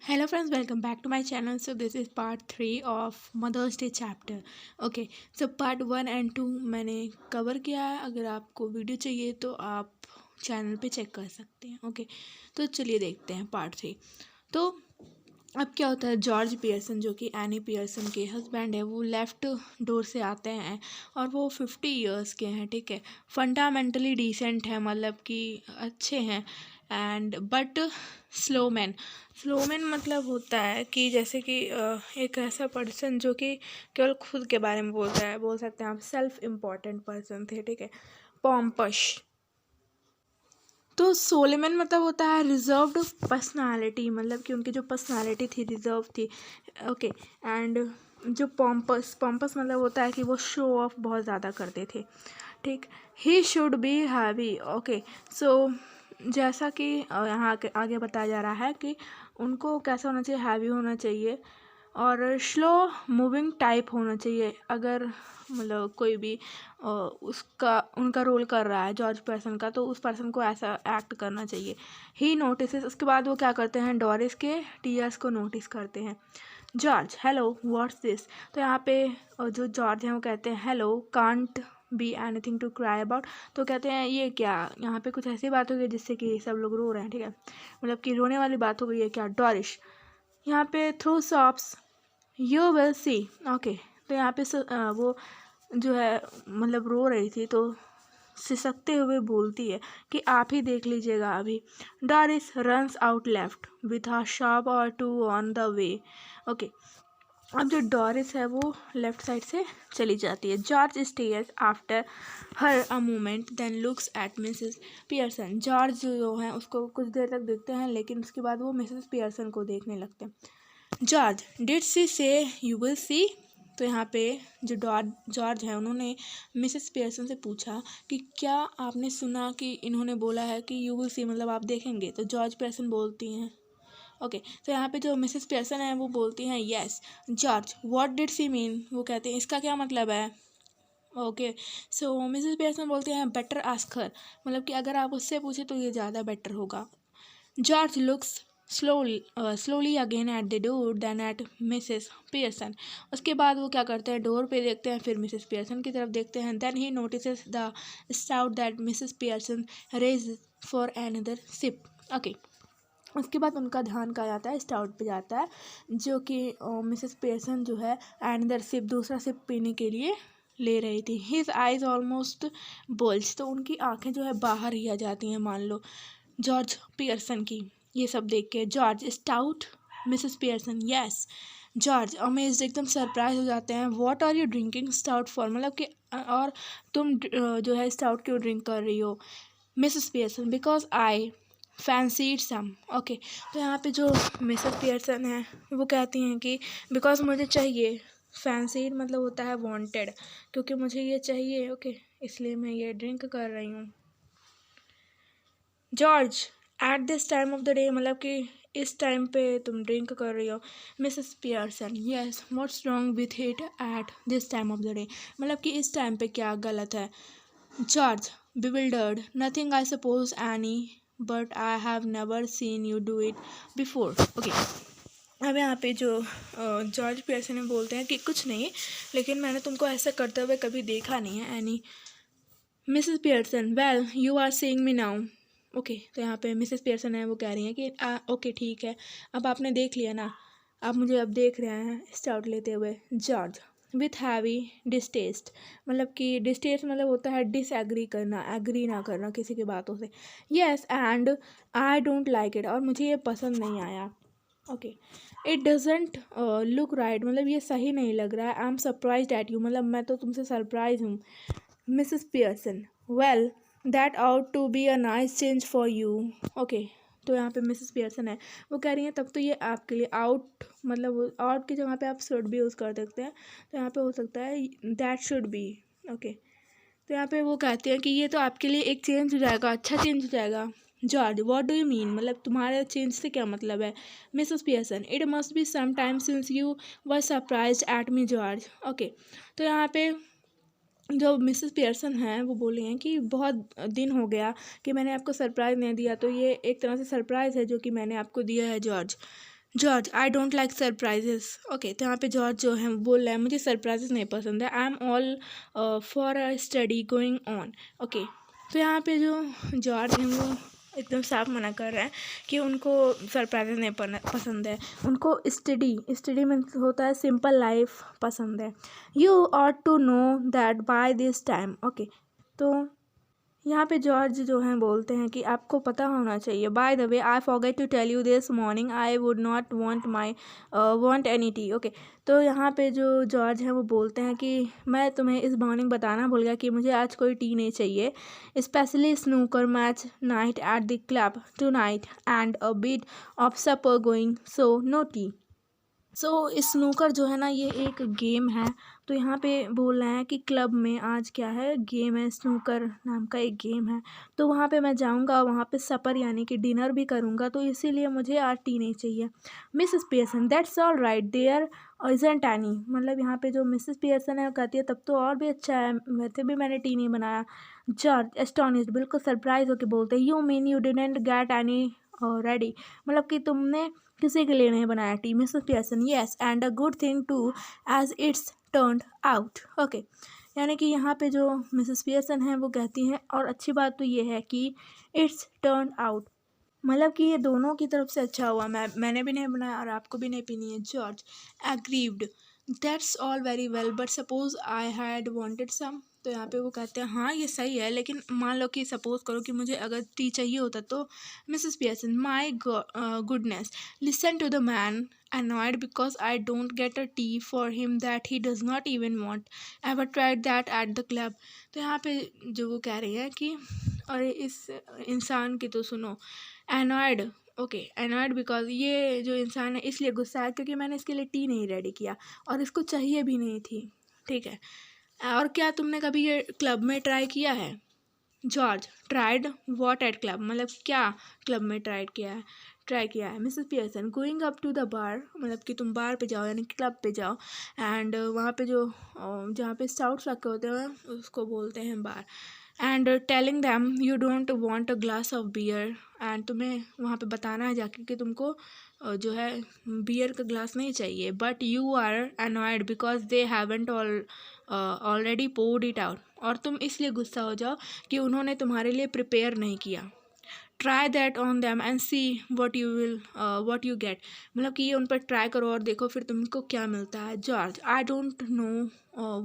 Hello friends, welcome back to my channel. So this is part 3 of Mother's Day chapter. Okay, so part 1 and 2 मैंने cover किया है. अगर आपको video चाहिए तो आप चैनल पे चेक कर सकते हैं. ओके, तो चलिए देखते हैं पार्ट 3. तो अब क्या होता है, जॉर्ज पियर्सन जो कि एनी पियर्सन के हस्बैंड है, वो लेफ़्ट डोर से आते हैं और वो 50 इयर्स के हैं. ठीक है, फंडामेंटली डिसेंट है, मतलब कि अच्छे हैं. एंड बट स्लोमैन मतलब होता है कि जैसे कि एक ऐसा पर्सन जो कि केवल खुद के बारे में बोलता है, बोल सकते हैं आप सेल्फ इम्पॉर्टेंट पर्सन थे. ठीक है, पॉम्पश. तो सोलेमन मतलब होता है रिजर्व्ड पर्सनालिटी, मतलब कि उनकी जो पर्सनालिटी थी रिजर्व थी. ओके, एंड जो पॉम्पस मतलब होता है कि वो शो ऑफ बहुत ज़्यादा करते थे. ठीक, he should be heavy. Okay, so जैसा कि यहाँ आगे बताया जा रहा है कि उनको कैसा होना चाहिए, हैवी होना चाहिए और स्लो मूविंग टाइप होना चाहिए. अगर मतलब कोई भी उसका उनका रोल कर रहा है जॉर्ज पर्सन का, तो उस पर्सन को ऐसा एक्ट करना चाहिए. ही नोटिस, उसके बाद वो क्या करते हैं, डोरिस के टीयर्स को नोटिस करते हैं. George, hello, what's this. तो यहाँ पे जो जॉर्ज हैं वो कहते हैं hello, can't be anything to cry about. तो कहते हैं ये क्या, यहाँ पे कुछ ऐसी बात हो गई जिससे कि सब लोग रो रहे हैं. ठीक है, मतलब कि रोने वाली बात हो गई है क्या. डोरिश, यहाँ पे through shops you will see. Okay, तो यहाँ पे वो जो है मतलब रो रही थी, तो सिसकते हुए बोलती है कि आप ही देख लीजिएगा अभी. Doris runs out left with a shop or two on the way. Okay, अब जो डॉरिस है वो लेफ्ट साइड से चली जाती है. George stares after her a moment then looks at Mrs Pearson. George जो है उसको कुछ देर तक देखते हैं, लेकिन उसके बाद वो मिसेस पियर्सन को देखने लगते हैं. जॉर्ज, डिड सी से यू विल सी. तो यहाँ पे जो जॉर्ज है उन्होंने मिसेस पियर्सन से पूछा कि क्या आपने सुना कि इन्होंने बोला है कि यू विल सी, मतलब आप देखेंगे. तो जॉर्ज पियर्सन बोलती हैं ओके. तो यहाँ पे जो मिसेस पियर्सन है वो बोलती हैं yes. George, what did she mean. वो कहते हैं इसका क्या मतलब है. ओके, सो मिसेस पियर्सन बोलती हैं बेटर आस्क हर, मतलब कि अगर आप उससे पूछे तो ये ज़्यादा बेटर होगा. George looks slowly again at the door then at Mrs Pearson. उसके बाद वो क्या करते हैं, डोर पे देखते हैं, फिर मिसेस पियर्सन की तरफ देखते हैं. Then he notices the stout that Mrs Pearson raise for another sip. Okay, उसके बाद उनका ध्यान कहाँ जाता है, स्टाउट पे जाता है, जो कि मिसेस पियर्सन जो है एनदर सिप, दूसरा सिप पीने के लिए ले रही थी. हिज आइज ऑलमोस्ट बोल्स, तो उनकी आंखें जो है बाहर ही आ जाती हैं मान लो जॉर्ज पियर्सन की. ये सब देख के George stout Mrs Pearson yes. George amazed, एकदम सरप्राइज हो जाते हैं. What are you drinking stout for, मतलब कि और तुम जो है स्टाउट क्यों ड्रिंक कर रही हो. Mrs Pearson, because I fancied some. Okay, तो यहाँ पे जो मिसेस पियर्सन है वो कहती हैं कि बिकॉज मुझे चाहिए. फैंसीड मतलब होता है वांटेड, क्योंकि मुझे ये चाहिए. ओके, इसलिए मैं ये ड्रिंक कर रही हूँ. George, at this time of the day, मतलब कि इस टाइम पे तुम ड्रिंक कर रही हो. Mrs Pearson yes. What's wrong with it at this time of the day, मतलब कि इस टाइम पे क्या गलत है. George bewildered, nothing I suppose Annie, but I have never seen you do it before. Okay, अब यहाँ पे जो जॉर्ज पियर्सन ने बोलते हैं कि कुछ नहीं, लेकिन मैंने तुमको ऐसा करते हुए कभी देखा नहीं है any. Mrs Pearson, well you are seeing me now. Okay, तो यहाँ पे मिसेस पियर्सन है वो कह रही हैं कि ओके ठीक है, अब आपने देख लिया ना, आप मुझे अब देख रहे हैं स्टाउट लेते हुए. जॉर्ज विथ हैवी डिस्टेस्ट, मतलब कि डिस्टेस्ट मतलब होता है डिसएग्री करना, एग्री ना करना किसी की बातों से. Yes, and I don't like it, और मुझे ये पसंद नहीं आया. Okay, it doesn't look right, मतलब ये सही नहीं लग रहा है. I am surprise at you, मतलब मैं तो तुमसे सरप्राइज हूँ. Mrs Pearson, well that ought to be a nice change for you. Okay, तो यहाँ पे मिसेस पियर्सन है वो कह रही हैं तब तो ये आपके लिए आउट, मतलब आउट की जगह पे आप शुड भी यूज़ कर सकते हैं. तो यहाँ पे हो सकता है दैट शुड बी. ओके, तो यहाँ पे वो कहते हैं कि ये तो आपके लिए एक चेंज हो जाएगा, अच्छा चेंज हो जाएगा. George, what do you mean, मतलब तुम्हारे चेंज से क्या मतलब है. Mrs Pearson, it must be some time since you were surprise at me George. Okay, तो यहाँ पे जो मिसेस पियर्सन हैं वो बोली हैं कि बहुत दिन हो गया कि मैंने आपको सरप्राइज़ नहीं दिया, तो ये एक तरह से सरप्राइज़ है जो कि मैंने आपको दिया है George. George I don't like surprises. Okay, तो यहाँ पे जॉर्ज जो है वो बोल रहा है मुझे सरप्राइजेस नहीं पसंद है। I am all for a study going on. Okay, तो यहाँ पे जो जॉर्ज है वो एकदम साफ मना कर रहा है कि उनको सरप्राइजेस नहीं पसंद है, उनको स्टडी स्टडी मीन्स होता है सिंपल लाइफ पसंद है। You ought to know that by this time. Okay, तो यहाँ पे जॉर्ज जो हैं बोलते हैं कि आपको पता होना चाहिए। By the way I forget to tell you this morning I would not want any tea. Okay, तो यहाँ पे जो जॉर्ज हैं वो बोलते हैं कि मैं तुम्हें इस मॉर्निंग बताना भूल गया कि मुझे आज कोई टी नहीं चाहिए। Specially snooker match night at the club tonight and a bit of supper going, so no tea. So snooker जो है ना ये एक गेम है। तो यहाँ पे बोल रहे हैं कि क्लब में आज क्या है, गेम है, स्नूकर नाम का एक गेम है। तो वहाँ पे मैं जाऊँगा, वहाँ पे सपर यानी कि डिनर भी करूँगा, तो इसीलिए मुझे आज टी नहीं चाहिए। Mrs Pearson that's all right there isn't any. मतलब यहाँ पे जो मिसेस पियर्सन है वो कहती है तब तो और भी अच्छा है, वैसे भी मैंने टी नहीं बनाया। जॉर्ज एस्टोनिश्ड बिल्कुल सरप्राइज होकर बोलते हैं you mean you didn't get any ready. मतलब कि तुमने किसी के लिए नहीं बनाया tea. Mrs Pearson yes and a good thing too as it's turned out. Okay, यानी कि यहाँ पे जो मिसेस पियर्सन हैं वो कहती हैं और अच्छी बात तो ये है कि इट्स टर्न्ड आउट, मतलब कि ये दोनों की तरफ से अच्छा हुआ। मैंने भी नहीं बनाया और आपको भी नहीं पीनी है। George aggrieved that's all very well but suppose I had wanted some. तो यहाँ पे वो कहते हैं हाँ ये सही है, लेकिन मान लो कि सपोज करो कि मुझे अगर टी चाहिए होता तो। Mrs Pearson my goodness listen to the man annoyed because I don't get a tea for him that he does not even want. Ever tried that at the club? तो यहाँ पे जो वो कह रही है कि अरे इस इंसान की तो सुनो। annoyed, ओके annoyed बिकॉज ये जो इंसान है इसलिए गुस्सा है क्योंकि मैंने इसके लिए टी नहीं रेडी किया और इसको चाहिए भी नहीं थी। ठीक है, और क्या तुमने कभी ये क्लब में ट्राई किया है? George tried what at club, मतलब क्या क्लब में ट्राई किया है। Mrs Pearson going up to the bar, मतलब कि तुम बार पे जाओ यानी क्लब पे जाओ। एंड वहाँ पे जो जहाँ पे स्टाउट्स रखे होते हैं उसको बोलते हैं bar. And telling them you don't want a glass of beer, and तुम्हें वहाँ पे बताना है जाके कि तुमको जो है बियर का ग्लास नहीं चाहिए। But you are annoyed because they haven't already poured it out, और तुम इसलिए गुस्सा हो जाओ कि उन्होंने तुम्हारे लिए प्रिपेयर नहीं किया। Try that on them and see what you get, मतलब कि ये उन पर ट्राई करो और देखो फिर तुमको क्या मिलता है। George I don't know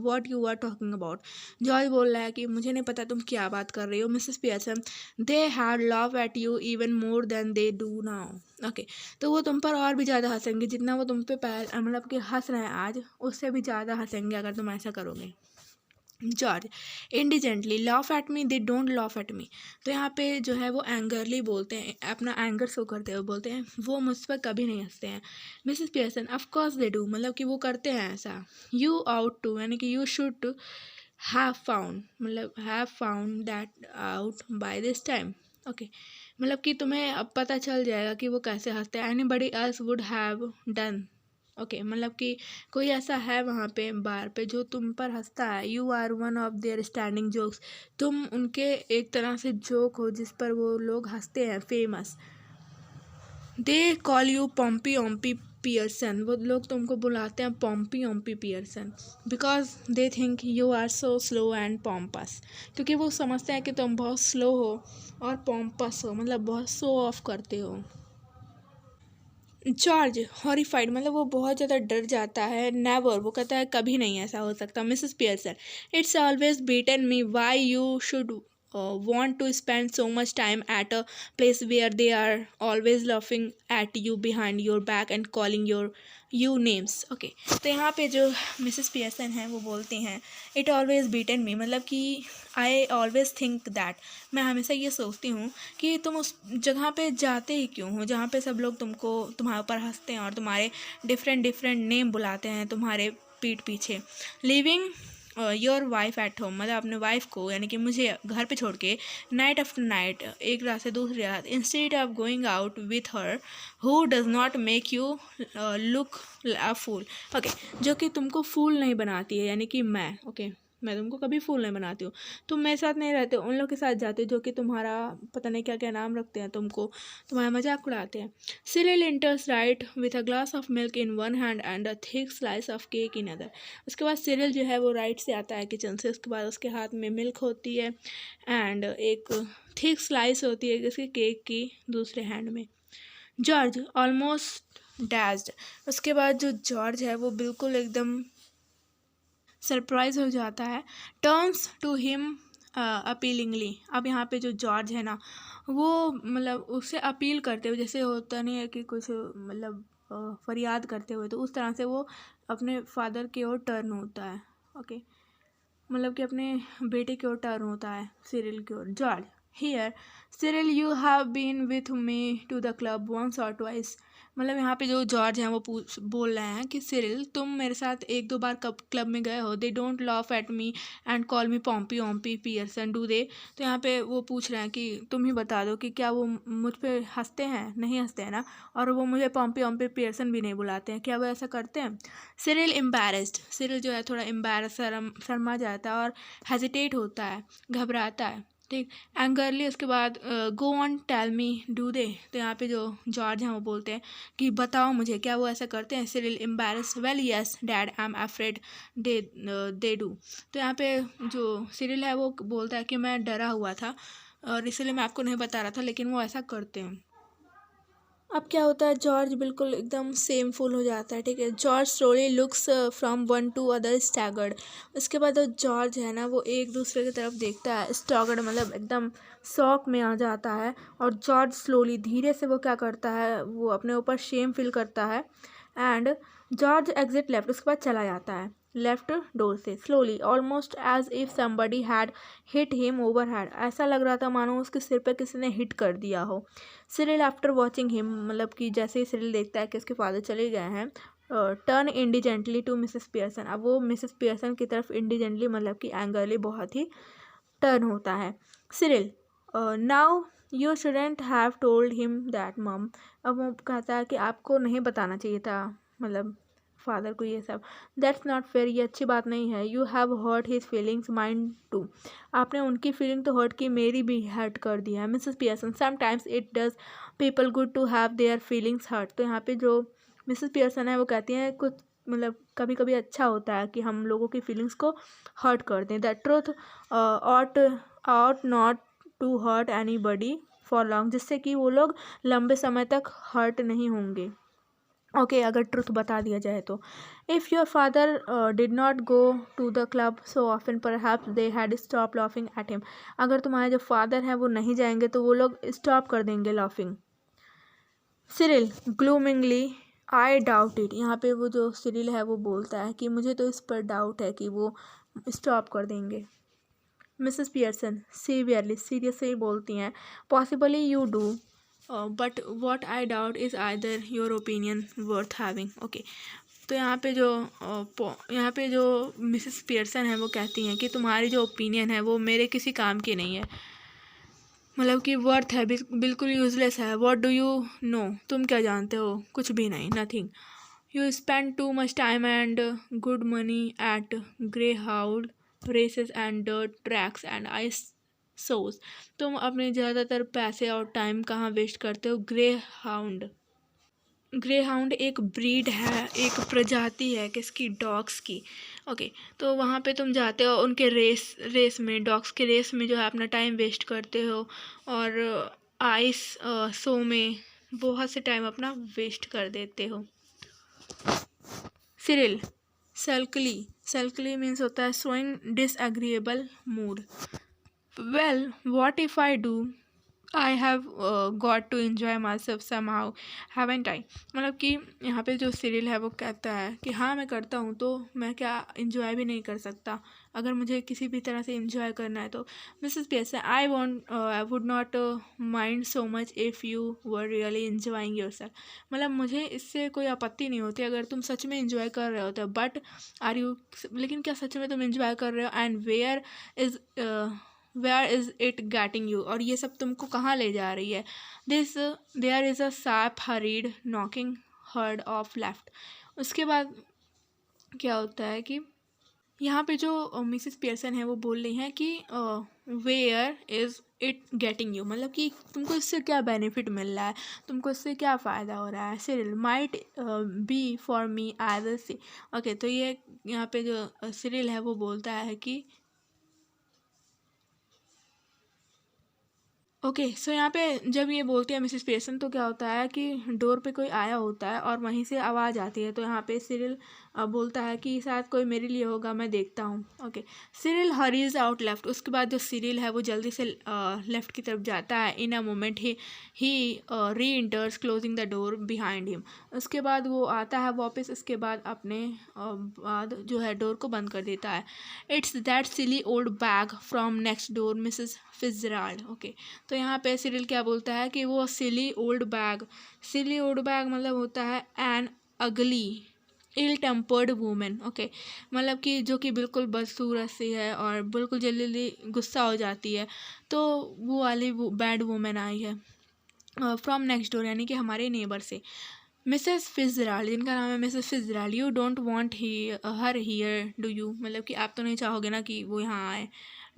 what you are talking about. George बोल रहा है कि मुझे नहीं पता तुम क्या बात कर रही हो। Mrs Pearson they had love at you even more than they do now. Okay, तो वो तुम पर और भी ज़्यादा हंसेंगे, जितना वो तुम पे मतलब कि हंस रहे हैं आज उससे भी ज़्यादा हंसेंगे अगर तुम ऐसा करोगे। George indignantly laugh at me they don't laugh at me. तो यहाँ पे जो है वो एंगरली बोलते हैं, अपना एंगर शो करते हुए बोलते हैं वो मुझ पर कभी नहीं हंसते हैं। Mrs Pearson of course they do, मतलब कि वो करते हैं ऐसा। यू आउट टू यानी कि यू शुड हैव फाउंड, मतलब have found that out by this time. Okay, मतलब कि तुम्हें अब पता चल जाएगा कि वो कैसे हंसते हैं। Anybody else would have done. Okay, मतलब कि कोई ऐसा है वहाँ पे बार पे जो तुम पर हंसता है। You are one of their standing jokes, तुम उनके एक तरह से जोक हो जिस पर वो लोग हंसते हैं, famous. They call you Pompy Ompy Pearson, वो लोग तुमको बुलाते हैं Pompy Ompy Pearson because they think you are so slow and pompous, क्योंकि वो समझते हैं कि तुम बहुत स्लो हो और पॉम्पस हो, मतलब बहुत शो ऑफ करते हो। जॉर्ज हॉरिफाइड, मतलब वो बहुत ज़्यादा डर जाता है। नेवर, वो कहता है कभी नहीं ऐसा हो सकता। Mrs Pearson it's always beaten me why you should want to spend so much time at a place where they are always laughing at you behind your back and calling you names. Okay, तो यहाँ पे जो Mrs Pearson हैं वो बोलती हैं it always beaten मी, मतलब कि आई ऑलवेज थिंक दैट, मैं हमेशा ये सोचती हूँ कि तुम उस जगह पे जाते ही क्यों हो जहाँ पे सब लोग तुम्हारे ऊपर हंसते हैं और तुम्हारे डिफरेंट नेम बुलाते हैं तुम्हारे पीठ पीछे। Living your wife at home, मतलब अपने वाइफ को यानी कि मुझे घर पे छोड़ के नाइट आफ्टर नाइट, एक रात से दूसरी रात, instead of going out with her who does not make you look a fool. Okay, जो कि तुमको फूल नहीं बनाती है यानी कि मैं। ओके, मैं तुमको कभी फूल नहीं बनाती हूँ, तुम मेरे साथ नहीं रहते, उन लोग के साथ जाते हो जो कि तुम्हारा पता नहीं क्या क्या नाम रखते हैं, तुमको तुम्हारा मजाक उड़ाते हैं। Cyril इंटर्स right with a glass of milk in one hand and a thick slice of cake in other. उसके बाद सिरिल जो है वो राइट से आता है किचन से, उसके बाद उसके हाथ में मिल्क होती है एंड एक थिक स्लाइस होती है इसके केक की दूसरे हैंड में। George almost dazed. उसके बाद जो जॉर्ज है वो बिल्कुल एकदम सरप्राइज हो जाता है। Turns to him appealingly. अब यहाँ पे जो जॉर्ज है ना वो मतलब उससे अपील करते हुए, जैसे होता नहीं है कि कुछ मतलब फरियाद करते हुए, तो उस तरह से वो अपने फादर की ओर टर्न होता है। ओके, मतलब कि अपने बेटे की ओर टर्न होता है सिरिल की ओर। George here Cyril you have been with me to the club once or twice. मतलब यहाँ पे जो जॉर्ज हैं वो बोल रहे हैं कि सिरिल तुम मेरे साथ एक दो बार क्लब में गए हो। They don't laugh at me and call me Pompy Ompy Pearson do they. तो यहाँ पे वो पूछ रहे हैं कि तुम ही बता दो कि क्या वो मुझ पे हंसते हैं, नहीं हंसते हैं ना, और वो मुझे पॉम्पी ओम्पी पियर्सन भी नहीं बुलाते हैं, क्या वो ऐसा करते हैं। Cyril embarrassed. सिरिल जो है थोड़ा एम्बैरस शर्मा जाता है और हेजिटेट होता है, घबराता है। ठीक। एंगरली उसके बाद go on tell me do they. तो यहाँ पे जो जॉर्ज हैं वो बोलते हैं कि बताओ मुझे क्या वो ऐसा करते हैं। Cyril embarrass well yes dad I am afraid they do. तो यहाँ पे जो सिरिल है वो बोलता है कि मैं डरा हुआ था और इसलिए मैं आपको नहीं बता रहा था, लेकिन वो ऐसा करते हैं। अब क्या होता है, जॉर्ज बिल्कुल एकदम सेमफुल हो जाता है। ठीक है, George slowly looks from one two other staggered. उसके बाद जो जॉर्ज है ना वो एक दूसरे की तरफ देखता है, स्टैगर्ड मतलब एकदम शॉक में आ जाता है। और जॉर्ज स्लोली धीरे से वो क्या करता है, वो अपने ऊपर शेम फील करता है एंड जॉर्ज एग्जिट लेफ्ट। उसके बाद चला जाता है लेफ्ट डोर से slowly, almost as if somebody had hit him over head. ऐसा लग रहा था मानो उसके सिर पर किसी ने हिट कर दिया हो। सिरिल आफ्टर वॉचिंग हिम, मतलब कि जैसे ही सिरिल देखता है कि उसके फादर चले गए हैं, टर्न इंडिजेंटली टू मिसेस पियर्सन। अब वो मिसेस पियर्सन की तरफ इंडिजेंटली मतलब कि एंगरली बहुत ही टर्न होता है। Cyril now you shouldn't have told him that मम। अब वो कहता है कि आपको नहीं बताना चाहिए था मतलब फादर को ये सब। दैट्स नॉट फेयर, ये अच्छी बात नहीं है। You have hurt his feelings mind too. आपने उनकी फीलिंग तो हर्ट की, मेरी भी हर्ट कर दिया है। Mrs Pearson sometimes it does people good to have their feelings hurt. तो यहाँ पे जो मिसेस पियर्सन है वो कहती हैं कुछ मतलब कभी कभी अच्छा होता है कि हम लोगों की फीलिंग्स को हर्ट कर दें। That truth ought not to hurt anybody for long, जिससे कि वो लोग लंबे समय तक हर्ट नहीं होंगे। ओके, अगर ट्रुथ बता दिया जाए तो। If your father did not go to the club so often perhaps they had stop laughing at him. अगर तुम्हारे जो फादर हैं वो नहीं जाएंगे तो वो लोग स्टॉप कर देंगे laughing. Cyril gloomily I doubt it. यहाँ पे वो जो सिरिल है वो बोलता है कि मुझे तो इस पर डाउट है कि वो स्टॉप कर देंगे। मिसेस पियर्सन सीवियरली सीरियसली बोलती हैं possibly you do but what I doubt is either your opinion worth having. Okay, तो यहाँ पे जो मिसेस पियर्सन है वो कहती हैं कि तुम्हारी जो ओपिनियन है वो मेरे किसी काम की नहीं है, मतलब कि वर्थ है बिल्कुल यूजलेस है। व्हाट डू यू नो, तुम क्या जानते हो, कुछ भी नहीं, nothing. You spend too much time and good money at greyhound races and dirt tracks and ice shows. तुम अपने ज़्यादातर पैसे और टाइम कहाँ वेस्ट करते हो। ग्रे हाउंड एक ब्रीड है, एक प्रजाति है किसकी, डॉग्स की। ओके, तो वहाँ पे तुम जाते हो उनके रेस में, डॉग्स के रेस में जो है अपना टाइम वेस्ट करते हो और आइस शो में बहुत से टाइम अपना वेस्ट कर देते हो। सिरिल सल्कली मीन्स होता है showing disagreeable mood. Well what if I do, I have got to enjoy myself somehow haven't I. मतलब कि यहाँ पे जो सिरिल है वो कहता है कि हाँ मैं करता हूँ, तो मैं क्या इन्जॉय भी नहीं कर सकता अगर मुझे किसी भी तरह से इन्जॉय करना है तो। Mrs Pearson I would not mind so much if you were really enjoying your self. मतलब मुझे इससे कोई आपत्ति नहीं होती अगर तुम सच में इन्जॉय कर रहे होते, बट आर यू, लेकिन क्या सच में तुम इन्जॉय कर रहे हो, and where is it getting you, और ये सब तुमको कहाँ ले जा रही है। There is a sharp hurried knocking heard off left. उसके बाद क्या होता है कि यहाँ पे जो मिसेस पियर्सन है वो बोल रही हैं कि where is it getting you, मतलब कि तुमको इससे क्या बेनिफिट मिल रहा है, तुमको इससे क्या फ़ायदा हो रहा है। Cyril might be for me as a see. Okay, तो ये यहाँ पे जो सिरिल है वो बोलता है कि ओके, सो यहाँ पे जब ये बोलती है मिसेस पेयर्सन तो क्या होता है कि डोर पे कोई आया होता है और वहीं से आवाज़ आती है। तो यहाँ पे सिरिल बोलता है कि शायद कोई मेरे लिए होगा, मैं देखता हूँ। Okay, Cyril hurries out left. उसके बाद जो सिरिल है वो जल्दी से लेफ्ट की तरफ जाता है। इन अ मोमेंट ही री इंटर्स closing the door behind him. उसके बाद वो आता है वापस, उसके बाद अपने बाद जो है डोर को बंद कर देता है। It's that silly old bag from next door Mrs Fitzgerald. Okay, तो यहाँ पे सिरिल क्या बोलता है कि वो सिली ओल्ड बैग मतलब होता है एन अगली इल टेम्पर्ड वूमेन। ओके, मतलब कि जो कि बिल्कुल बदसूरत सी है और बिल्कुल जल्दी जल्दी गुस्सा हो जाती है। तो वो वाली वो बैड वूमेन आई है फ्रॉम नेक्स्ट डोर, यानी कि हमारे नेबर से। मिसेस फिtzgerald, जिनका नाम है Mrs Fitzgerald, you don't want her here do you, मतलब कि आप तो नहीं चाहोगे ना कि वो यहाँ आए।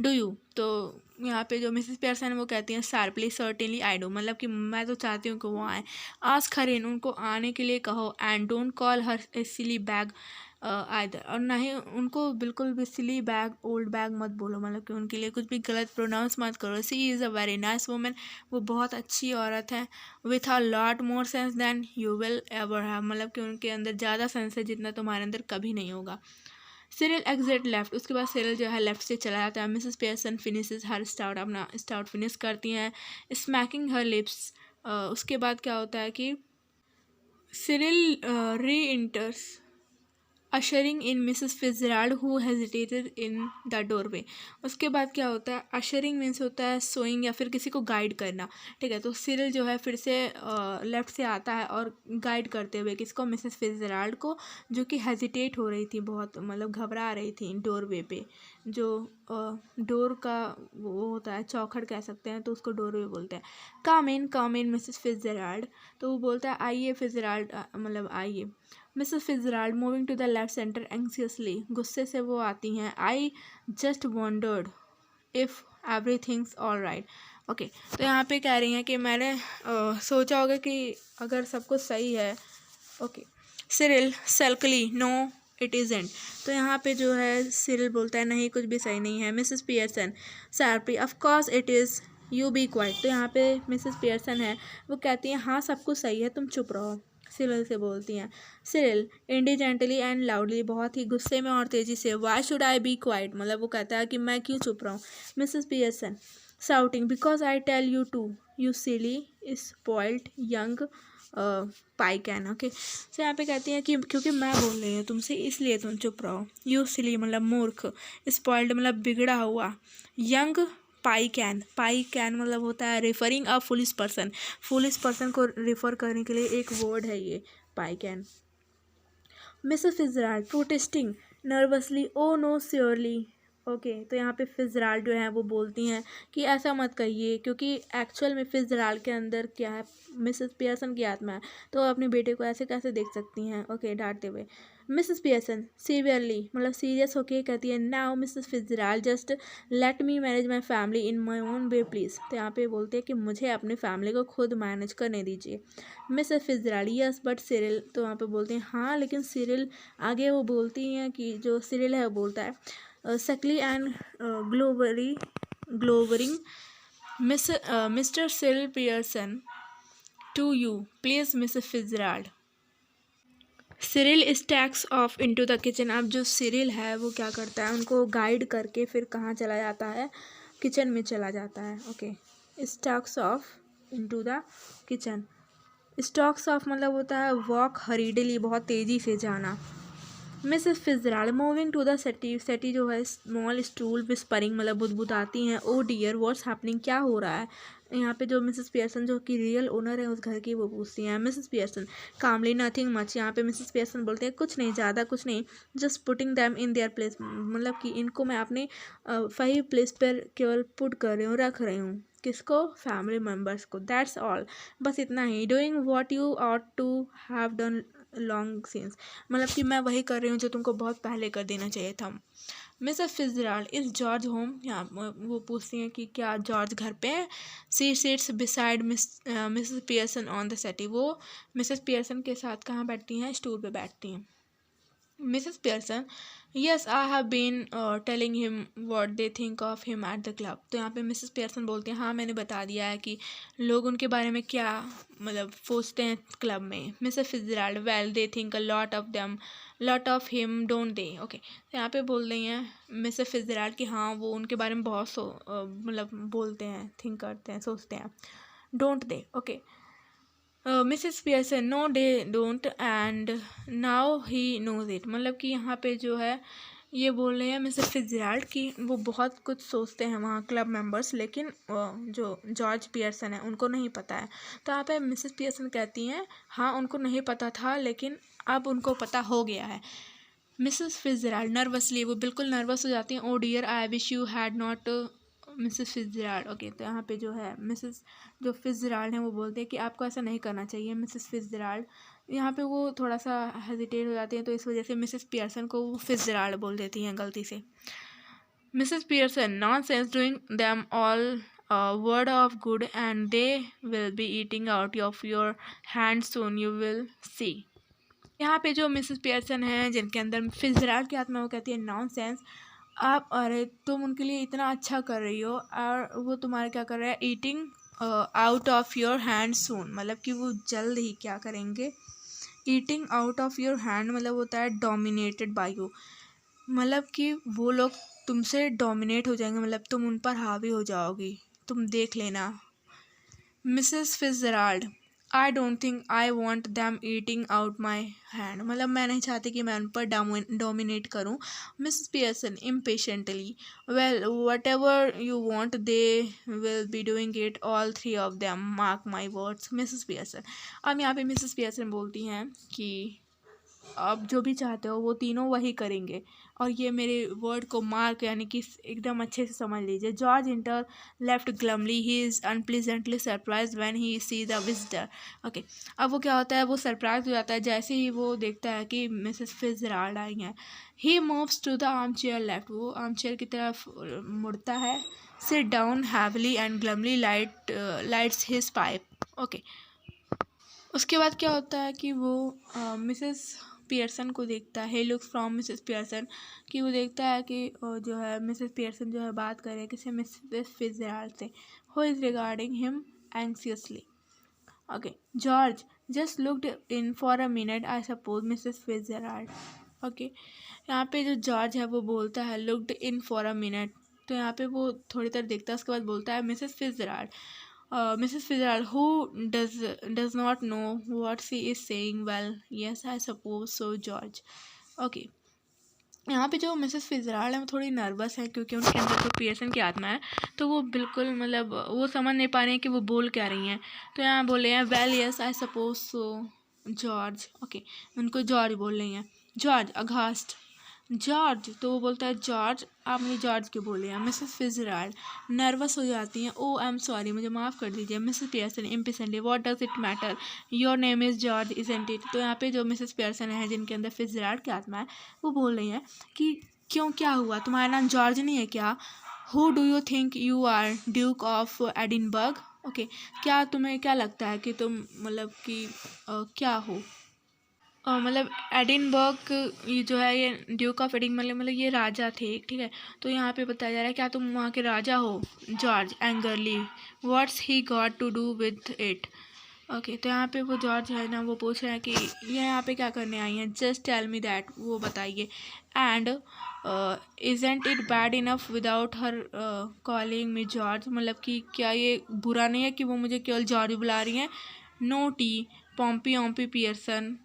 डू यू, तो यहाँ पे जो मिसेस पियर्सन है वो कहती हैं शार्पली सर्टेनली आई डू, मतलब कि मैं तो चाहती हूँ कि वो आए। आस्क हर इन, उनको आने के लिए कहो। And don't call her A silly bag either, और ना ही उनको बिल्कुल भी सिली बैग ओल्ड बैग मत बोलो, मतलब कि उनके लिए कुछ भी गलत प्रोनाउंस मत करो। She is a very nice woman, वो बहुत अच्छी औरत है। With a lot more sense than you will ever have, मतलब कि उनके अंदर ज़्यादा सेंस है जितना तुम्हारे अंदर कभी नहीं होगा। सिरिल एग्जिट लेफ्ट, उसके बाद सिरिल जो है लेफ्ट से चला जाता है। मिसेस पियर्सन फिनिशेस हर स्टाउट, अपना स्टाउट फिनिश करती हैं, स्मैकिंग हर लिप्स। उसके बाद क्या होता है कि Cyril reenters ushering in Mrs Fitzgerald who hesitated in the doorway. उसके बाद क्या होता है, अशरिंग मीन्स होता है सोइंग या फिर किसी को गाइड करना। ठीक है, तो सिरिल जो है फिर से लेफ्ट से आता है और गाइड करते हुए किसको, मिसेस फिtzgerald को, जो कि हेजिटेट हो रही थी बहुत, मतलब घबरा रही थी डोरवे पे। जो डोर का वो होता है चौखट कह सकते हैं, तो उसको डोरवे बोलते हैं। कम इन मिसेस फिtzgerald, तो वो बोलता है आइए फिtzgerald, मतलब आइए। Mrs Fitzgerald moving to the left centre anxiously, गुस्से से वो आती हैं। I just wondered if everything's all right. Okay, तो यहाँ पे कह रही हैं कि मैंने सोचा होगा कि अगर सब कुछ सही है। Okay, Cyril sulkily no it isn't, तो यहाँ पे जो है सिरिल बोलता है नहीं कुछ भी सही नहीं है। Mrs Pearson sharply of course it is, you be quiet, तो यहाँ पे मिसेस पियर्सन है वो कहती हैं हाँ सब कुछ सही है, तुम चुप रहो। सिरिल से बोलती हैं। सिरिल इंडिजेंटली एंड लाउडली, बहुत ही गुस्से में और तेज़ी से, why should I be quiet, मतलब वो कहता है कि मैं क्यों चुप रहा हूँ। Mrs Pearson shouting because I tell you to, you silly spoiled young pie can. Okay, तो यहाँ पे कहती हैं कि क्योंकि मैं बोल रही हूँ तुमसे इसलिए तुम चुप रहो। यू सिली मतलब मूर्ख, स्पॉइल्ड मतलब बिगड़ा हुआ, यंग पाई कैन मतलब होता है रेफरिंग अ फुलिश पर्सन को रेफर करने के लिए एक वर्ड है ये pie can. Mrs Fitzgerald protesting nervously, oh no surely. Okay, तो यहाँ पे फिtzgerald जो है वो बोलती हैं कि ऐसा मत कहिए, क्योंकि एक्चुअल में फिtzgerald के अंदर क्या है, मिसेस पियर्सन की आत्मा है, तो अपने बेटे को ऐसे कैसे देख सकती हैं। ओके, डांटते हुए। मिसेस पियर्सन सीवियरली मतलब सीरियस होके कहती है now Mrs Fitzgerald just let me manage my family in my own way please, तो यहाँ पे बोलते हैं कि मुझे अपनी फैमिली को खुद मैनेज करने दीजिए। Mrs Fitzgerald yes but Cyril, तो वहाँ पे बोलते हैं हाँ लेकिन सिरिल, आगे वो बोलती हैं कि जो सिरिल है वो बोलता है sulkily and glowering Mr Cyril Pearson to you please Mrs Fitzgerald. Cyril stalks off into the kitchen, अब जो सिरिल है वो क्या करता है, उनको गाइड करके फिर कहाँ चला जाता है, किचन में चला जाता है। Okay, stacks off into the kitchen, stocks of मतलब होता है वॉक हरीडली, बहुत तेज़ी से जाना। Mrs Fitzgerald moving to the सेटी जो है स्मॉल स्टूल विस्परिंग मतलब बुदबुदाती हैं। ओ डियर व्हाट्स हैपनिंग, क्या हो रहा है। यहाँ पे जो मिसेस पियर्सन जो कि रियल ओनर है उस घर की वो पूछती हैं। मिसेस पियर्सन कामली नथिंग मच, यहाँ पे मिसेस पियर्सन बोलते हैं कुछ नहीं, ज़्यादा कुछ नहीं, just putting them in their place, मतलब कि इनको मैं अपने सही प्लेस पर केवल पुट कर रही हूँ, रख रही हूँ। किसको, फैमिली मेम्बर्स को, दैट्स ऑल, बस इतना ही। Doing what you ought to have done long since, मतलब कि मैं वही कर रही हूँ जो तुमको बहुत पहले कर देना चाहिए था। मिसेस फिtzgerald इज जॉर्ज होम, यहाँ वो पूछती हैं कि क्या जॉर्ज घर पे है। She sits beside Mrs Pearson on the settee, वो मिसेस पियर्सन के साथ कहाँ बैठती हैं, स्टूल पे बैठती हैं। Mrs Pearson, yes I have been telling him what they think of him at the club, तो यहाँ पे मिसेस पियर्सन बोलते हैं हाँ मैंने बता दिया है कि लोग उनके बारे में क्या मतलब सोचते हैं क्लब में। Mrs Fitzgerald, well they think a lot of him don't they, okay, तो यहाँ पे बोल रही हैं मिसेस फिtzgerald कि हाँ वो उनके बारे में बहुत मतलब बोलते हैं, थिंक करते हैं, सोचते हैं, don't they, okay. Mrs Pearson, no they don't and now he knows it, मतलब कि यहाँ पे जो है ये बोल रहे हैं मिसेस फिtzgerald कि वो बहुत कुछ सोचते हैं वहाँ क्लब मेंबर्स, लेकिन जो जॉर्ज पियर्सन है उनको नहीं पता है। तो यहाँ पे मिसेस पियर्सन कहती हैं हाँ उनको नहीं पता था लेकिन अब उनको पता हो गया है। मिसेस फिtzgerald नर्वसली, वो बिल्कुल नर्वस हो जाती हैं, oh dear I wish you had not Mrs Fitzgerald, okay, तो यहाँ पे जो है मिसेस जो फिtzgerald हैं वो बोलते हैं कि आपको ऐसा नहीं करना चाहिए मिसेस फिtzgerald। यहाँ पे वो थोड़ा सा हेजिटेट हो जाती हैं, तो इस वजह से मिसेस पियर्सन को वो फिtzgerald बोल देती हैं गलती से। Mrs Pearson, nonsense, doing them all word of good and they will be eating out of your hand soon you will see. यहाँ पे जो मिसेस पियर्सन हैं जिनके अंदर फिtzgerald की आत्मा, वो कहती है नॉनसेंस, आप अरे तुम उनके लिए इतना अच्छा कर रही हो और वो तुम्हारे क्या कर रहा है, eating out of your hand soon, मतलब कि वो जल्द ही क्या करेंगे, eating out of your hand मतलब होता है डोमिनेटेड बाय यू, मतलब कि वो लोग तुमसे डोमिनेट हो जाएंगे, मतलब तुम उन पर हावी हो जाओगी, तुम देख लेना। Mrs Fitzgerald, I don't think I want them eating out my hand, मतलब मैं नहीं चाहती कि मैं उन पर डोमिनेट करूँ। Mrs Pearson impatiently, well what ever you want they will be doing it all three of them, mark my words. Mrs Pearson, अब यहाँ पे मिसेस पियर्सन बोलती हैं कि आप जो भी चाहते हो वो तीनों वही करेंगे, और ये मेरे वर्ड को मार्क यानी कि एकदम अच्छे से समझ लीजिए। George enter left glumly, he is unpleasantly surprise when he see the visitor, okay, अब वो क्या होता है, वो सरप्राइज हो जाता है जैसे ही वो देखता है कि मिसेस फिtzgerald आई हैं। He moves to the arm chair left, वो आर्म चेयर की तरफ मुड़ता है। Sit down heavily and glumly lights his pipe, okay. उसके बाद क्या होता है कि वो मिसेस पियर्सन को देखता है, लुक फ्रॉम मिसेस पियर्सन, कि वो देखता है कि जो है मिसेस पियर्सन जो है बात कर रहे हैं किसी मिसेस फिtzgerald से, who is regarding him anxiously, okay. George just looked in for a minute I suppose Mrs Fitzgerald, okay, यहाँ पे जो जॉर्ज है वो बोलता है looked in for a minute, तो यहाँ पे वो थोड़ी देर देखता है, उसके बाद बोलता है Mrs फिtzgerald, Mrs. Fitzgerald, who does not know what she is saying, well, yes, I suppose so, George. Okay. यहाँ पे जो मिसेस फिtzgerald है वो थोड़ी नर्वस है क्योंकि उनके अंदर जो पियर्सन की आत्मा है, तो वो बिल्कुल मतलब वो समझ नहीं पा रही हैं कि वो बोल क्या रही हैं, तो यहाँ बोल रहे हैं well yes I suppose so George, okay, उनको जॉर्ज बोल रही हैं। जॉर्ज अघास्ट, जॉर्ज, तो वो बोलता है जॉर्ज आप मुझे जॉर्ज क्यों बोले हैं। मिसेस फिtzgerald नर्वस हो जाती हैं, ओ आई एम सॉरी, मुझे माफ़ कर दीजिए। Mrs Pearson impatiently, what does it matter, your name is George isn't it, तो यहाँ पे जो मिसेस पियर्सन है जिनके अंदर फिtzgerald की आत्मा है वो बोल रही हैं कि क्यों, क्या हुआ, तुम्हारा नाम जॉर्ज नहीं है क्या, who do you think you are, Duke of Edinburgh, okay, क्या तुम्हें क्या लगता है कि तुम मतलब कि क्या हो, मतलब एडिनबर्ग, ये जो है ये ड्यूक ऑफ एडिन मतलब ये राजा थे, ठीक है, तो यहाँ पे बताया जा रहा है क्या तुम वहाँ के राजा हो। George angrily, what's he got to do with it, okay, तो यहाँ पे वो जॉर्ज है ना वो पूछ रहे हैं कि ये यहाँ पे क्या करने आई हैं, जस्ट टेल मी दैट, वो बताइए, and isn't it bad enough without her calling me George, मतलब कि क्या ये बुरा नहीं है कि वो मुझे केवल जॉर्ज बुला रही हैं। No tea, Pompy Ompy Pearson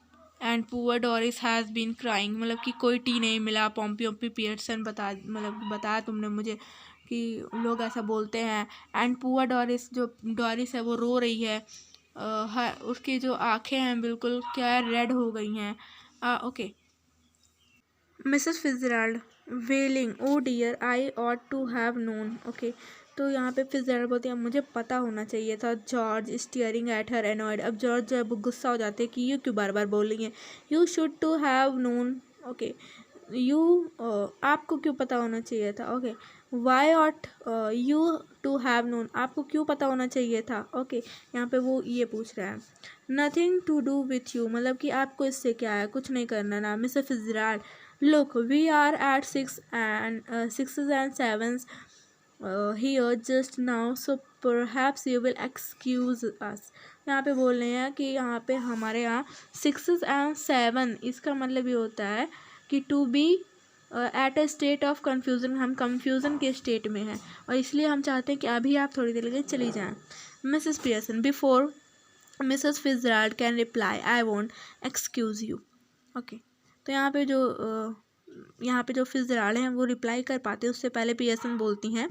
and poor Doris has been crying, मतलब कि कोई टी नहीं मिला, पॉम्पी ओम्पी पियर्सन बताया तुमने मुझे कि लोग ऐसा बोलते हैं, एंड पुअर डॉरिस, जो डॉरिस है वो रो रही है, उसकी जो आंखें हैं बिल्कुल क्या है, रेड हो गई हैं, okay. Mrs Fitzgerald wailing, oh dear I ought to have known, okay, तो यहाँ पे फिज़रल्ड बोलती है मुझे पता होना चाहिए था। George staring at her annoyed. अब जॉर्ज जो है वो गुस्सा हो जाते हैं कि ये क्यों बार बार बोल रही हैं। You should to have known. Okay, you आपको क्यों पता होना चाहिए था। Okay, why ought you to have known. आपको क्यों पता होना चाहिए था। ओके, यहाँ पे वो ये पूछ रहा है। Nothing to do with you, मतलब कि आपको इससे क्या है, कुछ नहीं करना ना। Mr Fitzgerald, look, we are at 6s and 7s here just now, so perhaps you will excuse us। यहाँ पे बोल रहे हैं कि यहाँ पे हमारे यहाँ 6s and 7, इसका मतलब ये होता है कि to be at a state of confusion, हम कन्फ्यूज़न के स्टेट में हैं और इसलिए हम चाहते हैं कि अभी आप थोड़ी देर के लिए चली जाएं। Mrs Pearson, before Mrs Fitzgerald can reply I won't excuse you. Okay, तो यहाँ पे जो फिज़रल्ड हैं वो रिप्लाई कर पाते, उससे पहले पियर्सन बोलती हैं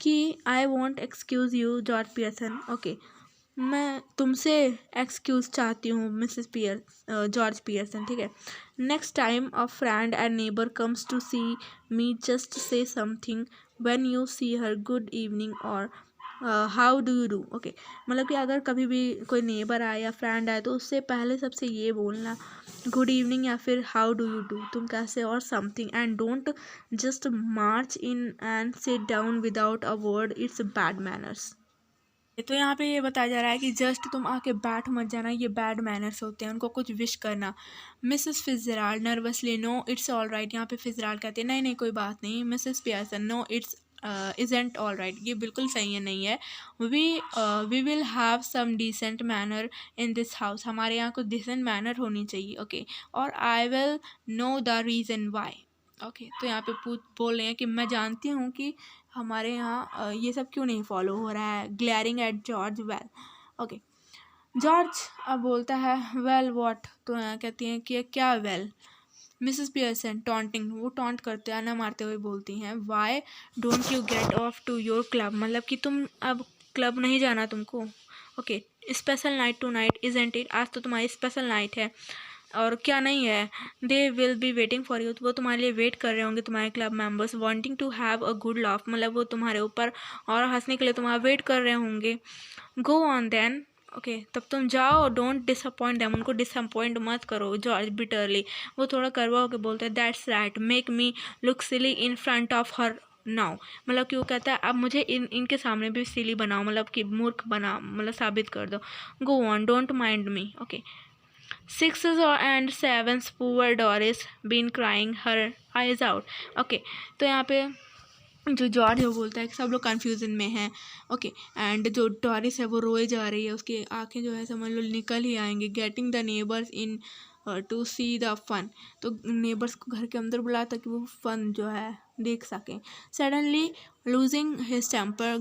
कि I want excuse you George Pearson. Okay, मैं तुमसे एक्सक्यूज़ चाहती हूँ मिसेस जॉर्ज पियर्सन। ठीक है, next time a friend and neighbour comes to see me just say something when you see her good evening or how do you do. Okay, मतलब कि अगर कभी भी कोई नेबर आए या फ्रेंड आए तो उससे पहले सबसे ये बोलना गुड इवनिंग या फिर हाउ डू यू डू, तुम कैसे, और something, and don't just March in and sit down without a word, it's bad manners. तो यहाँ पे ये बताया जा रहा है कि जस्ट तुम आके बैठ मत जाना, ये बैड मैनर्स होते हैं, उनको कुछ विश करना। Mrs Fitzgerald nervously, no it's all right. यहाँ पे फिज़रल्ड कहते हैं नहीं नहीं कोई बात नहीं। Mrs Pearson, no it's isn't all right, ये बिल्कुल सही है, नहीं है। We will have some decent manner in this house, हमारे यहाँ कुछ डिसेंट मैनर होनी चाहिए। ओके, और I will know the reason why. Okay, तो यहाँ पे बोल रहे हैं कि मैं जानती हूँ कि हमारे यहाँ ये सब क्यों नहीं फॉलो हो रहा है। Glaring at George, well. Okay, George अब बोलता है वेल व्हाट, तो यहाँ कहती हैं कि क्या वेल। मिसेस पियर्सन टॉन्टिंग, वो टॉन्ट करते आना मारते हुए बोलती हैं why don't you get off to your club, मतलब कि तुम अब क्लब नहीं जाना तुमको। Okay, special night tonight isn't it, आज तो तुम्हारी स्पेशल नाइट है और क्या नहीं है। They will be waiting for you, वो तुम्हारे लिए वेट कर रहे होंगे तुम्हारे club members. Wanting to have a good laugh, मतलब वो तुम्हारे ऊपर और हंसने के लिए तुम्हारा वेट कर रहे होंगे। Go on then. ओके, तब तुम जाओ, डोंट डिसअपॉइंट देम, उनको डिसअपॉइंट मत करो। जॉर्ज बिटरली, वो थोड़ा करवा होकर बोलते हैं that's right, make me look silly in front of her now, मतलब कि वो कहता है अब मुझे इनके सामने भी सिली बनाओ, मतलब कि मूर्ख बना, मतलब साबित कर दो। Go on, don't mind me. Okay, 6s and 7s poor Doris been crying her eyes out। Okay, तो यहाँ पे जो जॉर्ज है वो बोलता है कि सब लोग कन्फ्यूज़न में हैं। ओके, एंड जो डॉरिस है वो रोए जा रही है, उसकी आंखें जो है समझ लो निकल ही आएंगी। Getting the neighbours in to see the fun, तो नेबर्स को घर के अंदर बुलाया ताकि वो फन जो है देख सकें। Suddenly losing his temper,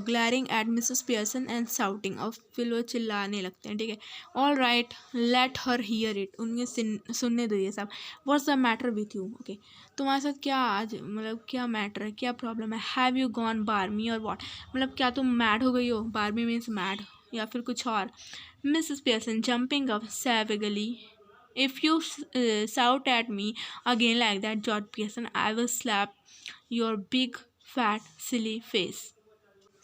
glaring at Mrs Pearson and shouting, और फिर वो चिल्लाने लगते हैं। ठीक है, all right let her hear it, उनके सुनने दो ये सब। What's the matter with you. Okay, तुम्हारे साथ क्या आज, मतलब क्या मैटर है, क्या प्रॉब्लम है। हैव यू गॉन बार्मी और वॉट, मतलब क्या तुम मैड हो गई हो। बार्मी मीन्स मैड या फिर कुछ और। Mrs Pearson jumping up savagely, if you shout at me again like that George Pearson, I will slap your big fat silly face।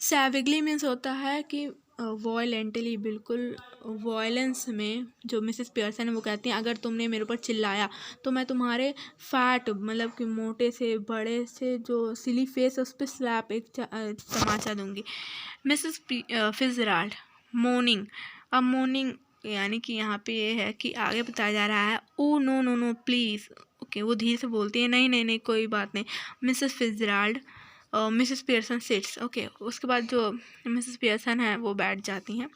savagely means होता है कि वॉयलेंटली, बिल्कुल वॉयलेंस में। जो मिसेस पियर्सन है वो कहती हैं अगर तुमने मेरे ऊपर चिल्लाया तो मैं तुम्हारे फैट, मतलब कि मोटे से बड़े से जो सिली फेस उस पर स्लैप, एक तमाचा दूंगी। मिसेस फिज़रल्ड मोर्निंग, अब मोर्निंग यानी कि यहाँ पे ये है कि आगे बताया जा रहा है oh no no no please. Okay, वो धीरे से बोलती है नहीं नहीं नहीं कोई बात नहीं। Mrs Fitzgerald, Mrs Pearson sits. Okay, उसके बाद जो मिसेस पियर्सन है वो बैठ जाती हैं।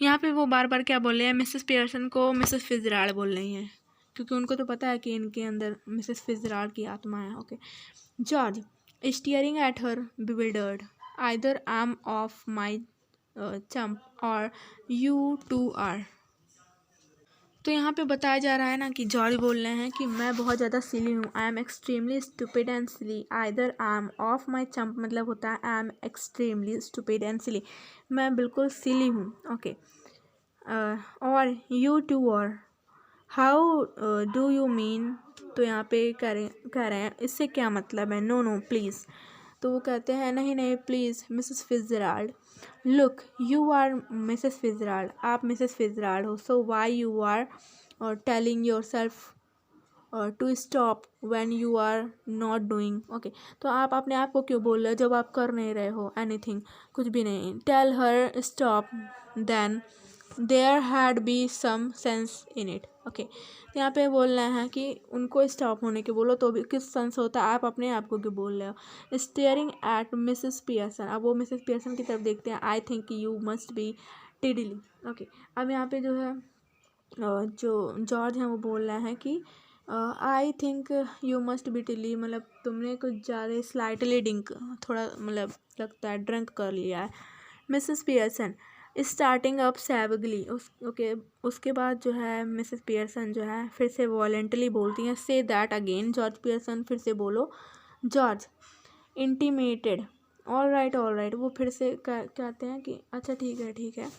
यहाँ पे वो बार बार क्या बोल रहे हैं, मिसेस पियर्सन को मिसेस फिज़रल्ड बोल रही हैं क्योंकि उनको तो पता है कि इनके अंदर मिसेस फिज़रल्ड की आत्मा है। Okay, George staring at her bewildered, either I am off my chump or you to are. तो यहाँ पे बताया जा रहा है ना कि जॉर्ज बोल रहे हैं कि मैं बहुत ज़्यादा सिली हूँ। I am extremely stupid and silly, either I am off my chump, मतलब होता है I am extremely stupid and silly, मैं बिल्कुल सिली हूँ। ओके, और यू टू और हाउ डू यू मीन, तो यहाँ पे कह रहे हैं इससे क्या मतलब है। नो नो प्लीज़, तो वो कहते हैं नहीं नहीं please Mrs Fitzgerald, look you are Mrs Fitzgerald, आप मिसेस फिtzgerald हो, so why you are telling your self to stop when you are not doing. Okay, तो आप अपने आप को क्यों बोल रहे हो जब आप कर नहीं रहे हो एनीथिंग, कुछ भी नहीं। Tell her stop then there had be some sense in it. Okay, तो यहाँ पे बोलना है कि उनको स्टॉप होने के बोलो तो भी किस सेंस होता है, आप अपने आप को क्यों बोल रहे हो। स्टेयरिंग एट मिसेस पियर्सन, अब वो मिसेस पियर्सन की तरफ देखते हैं। I think you must be tiddly. Okay, अब यहाँ पे जो है जो जॉर्ज हैं वो बोल रहे हैं कि आई think you must B Tilly, मतलब तुमने कुछ ज़्यादा स्लाइटली ड्रिंक, थोड़ा मतलब लगता है ड्रिंक कर लिया है। Mrs Pearson starting up savagely, okay, उसके बाद जो है मिसेस पियर्सन जो है फिर से वॉलेंटली बोलती हैं। Say that again George Pearson, फिर से बोलो। जॉर्ज इंटीमेटेड, ऑल राइट, वो फिर से कहते हैं कि अच्छा ठीक है।